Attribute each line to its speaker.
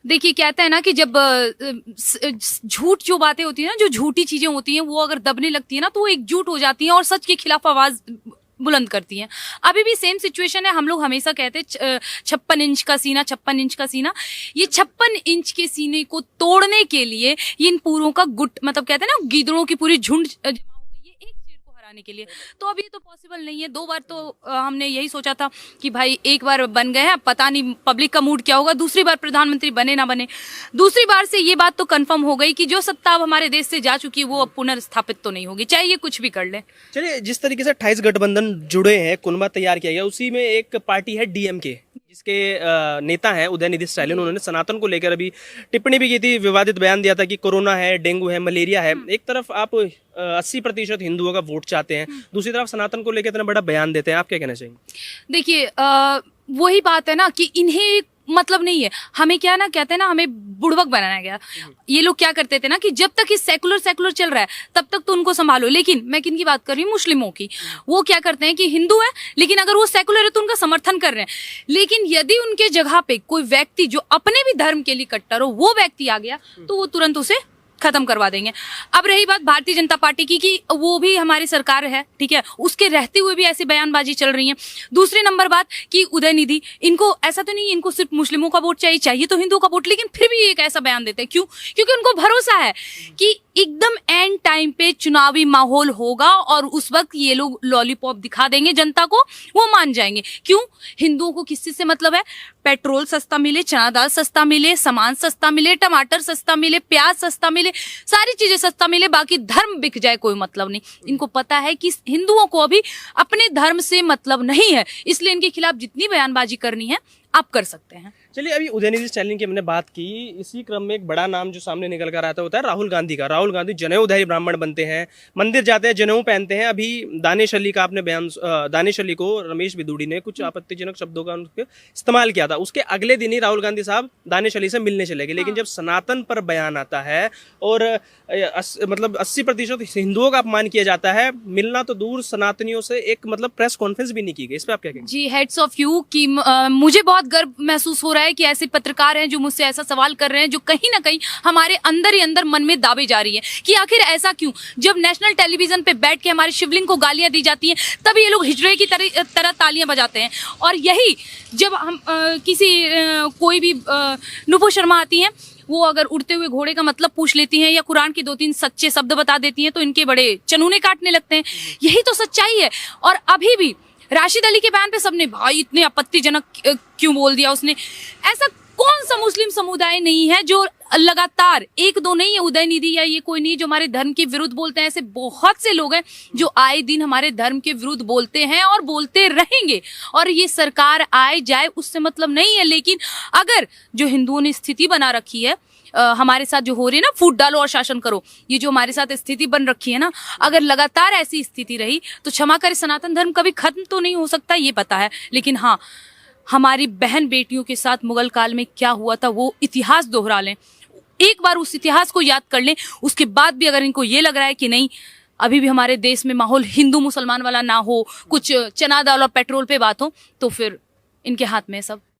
Speaker 1: देखिए, कहते हैं ना कि जब झूठ जो बातें होती है ना, जो झूठी चीजें होती हैं, वो अगर दबने लगती है ना, तो वो एकजुट हो जाती हैं और सच के खिलाफ आवाज बुलंद करती हैं। अभी भी सेम सिचुएशन है। हम लोग हमेशा कहते हैं 56 इंच का सीना, 56 इंच का सीना। ये 56 इंच के सीने को तोड़ने के लिए इन पूरों का गुट, मतलब कहते हैं ना, गीदड़ों की पूरी झुंड जमा हो गई है एक शेर को हराने के लिए। तो अब ये तो पॉसिबल नहीं है। 2 बार तो हमने यही सोचा था कि भाई एक बार बन गए हैं, पता नहीं पब्लिक का मूड क्या होगा, दूसरी बार प्रधानमंत्री बने ना बने। दूसरी बार से ये बात तो कंफर्म हो गई कि जो सत्ता अब हमारे देश से जा चुकी है वो अब पुनर्स्थापित तो नहीं होगी, चाहे ये कुछ भी कर ले।
Speaker 2: चलिए, जिस तरीके से 28 गठबंधन जुड़े हैं, कुनबा तैयार किया गया, उसी में एक पार्टी है डीएमके, जिसके नेता हैं उदयनिधि स्टालिन। उन्होंने सनातन को लेकर अभी टिप्पणी भी की थी, विवादित बयान दिया था कि कोरोना है, डेंगू है, मलेरिया है। एक तरफ आप 80% हिंदुओं का वोट चाहते हैं, दूसरी तरफ सनातन को लेकर इतना बड़ा बयान देते हैं, आप क्या कहना चाहेंगे?
Speaker 1: देखिए, वही बात है ना कि इन्हें मतलब नहीं है। हमें क्या ना, कहते हैं ना, हमें बुड़बक बनाया गया। ये लोग क्या करते थे ना कि जब तक ये सेकुलर सेकुलर चल रहा है तब तक तो उनको संभालो। लेकिन मैं किन की बात कर रही हूँ? मुस्लिमों की। वो क्या करते हैं कि हिंदू है, लेकिन अगर वो सेकुलर है तो उनका समर्थन कर रहे हैं। लेकिन यदि उनके जगह पे कोई व्यक्ति जो अपने भी धर्म के लिए कट्टर हो, वो व्यक्ति आ गया, तो वो तुरंत उसे खत्म करवा देंगे। अब रही बात भारतीय जनता पार्टी की कि वो भी हमारी सरकार है, ठीक है, उसके रहते हुए भी ऐसी बयानबाजी चल रही है। दूसरी नंबर बात कि उदयनिधि, इनको ऐसा तो नहीं, इनको सिर्फ मुस्लिमों का वोट चाहिए तो हिंदुओं का वोट, लेकिन फिर भी एक ऐसा बयान देते हैं। क्यों? क्योंकि उनको भरोसा है कि एकदम एंड टाइम पे चुनावी माहौल होगा और उस वक्त ये लोग लॉलीपॉप दिखा देंगे जनता को, वो मान जाएंगे। क्यों? हिंदुओं को किस चीज से मतलब है? पेट्रोल सस्ता मिले, चना दाल सस्ता मिले, सामान सस्ता मिले, टमाटर सस्ता मिले, प्याज सस्ता मिले, सारी चीजें सस्ता मिले, बाकी धर्म बिक जाए, कोई मतलब नहीं। इनको पता है कि हिंदुओं को अभी अपने धर्म से मतलब नहीं है, इसलिए इनके खिलाफ जितनी बयानबाजी करनी है आप कर सकते हैं।
Speaker 2: चलिए, अभी उदयनिधि स्टालिन की हमने बात की, इसी क्रम में एक बड़ा नाम जो सामने निकल कर आता होता है राहुल गांधी का। राहुल गांधी जनेऊधारी ब्राह्मण बनते हैं, मंदिर जाते हैं, जनेऊ पहनते हैं। अभी दानिश अली का आपने बयान, दानिश अली को रमेश बिदूड़ी ने कुछ आपत्तिजनक शब्दों का उनके इस्तेमाल किया था। उसके अगले दिन ही राहुल गांधी साहब दानिश अली से मिलने चले गए। लेकिन जब सनातन पर बयान आता है और मतलब 80% हिंदुओं का अपमान किया जाता है, मिलना तो दूर, सनातनियों से एक मतलब प्रेस कॉन्फ्रेंस भी नहीं की गई। इस पर आप क्या कहेंगे?
Speaker 1: जी, हेड्स ऑफ यू कि मुझे बहुत गर्व महसूस हो रहा है कि ऐसे पत्रकार हैं जो मुझसे ऐसा सवाल कर रहे हैं, जो कहीं ना कहीं हमारे अंदर ही अंदर मन में दाबे जा रही है कि आखिर ऐसा क्यों। जब नेशनल टेलीविजन पे बैठ के हमारे शिवलिंग को गालियां दी जाती हैं, तब ये लोग हिजड़े की तरह तालियां बजाते हैं। और यही जब हम कोई भी नुपुर शर्मा आती हैं, वो अगर उड़ते हुए घोड़े का मतलब पूछ लेती हैं या कुरान के 2-3 सच्चे शब्द बता देती हैं, तो इनके बड़े चनूने काटने लगते हैं। यही तो सच्चाई है। और अभी भी राशिद अली के बयान पे सबने, भाई इतने आपत्तिजनक क्यों बोल दिया उसने। ऐसा कौन सा मुस्लिम समुदाय नहीं है जो लगातार, एक दो नहीं है, उदयनिधि या ये कोई नहीं, जो हमारे धर्म के विरुद्ध बोलते हैं। ऐसे बहुत से लोग हैं जो आए दिन हमारे धर्म के विरुद्ध बोलते हैं और बोलते रहेंगे। और ये सरकार आए जाए उससे मतलब नहीं है। लेकिन अगर जो हिंदुओं ने स्थिति बना रखी है, हमारे साथ जो हो रही है ना, फूट डालो और शासन करो, ये जो हमारे साथ स्थिति बन रखी है ना, अगर लगातार ऐसी स्थिति रही तो क्षमा करे, सनातन धर्म कभी खत्म तो नहीं हो सकता, ये पता है। लेकिन हाँ, हमारी बहन बेटियों के साथ मुगल काल में क्या हुआ था वो इतिहास दोहरा लें, एक बार उस इतिहास को याद कर लें। उसके बाद भी अगर इनको ये लग रहा है कि नहीं, अभी भी हमारे देश में माहौल हिंदू मुसलमान वाला ना हो, कुछ चना दाल और पेट्रोल पे बात हो, तो फिर इनके हाथ में सब।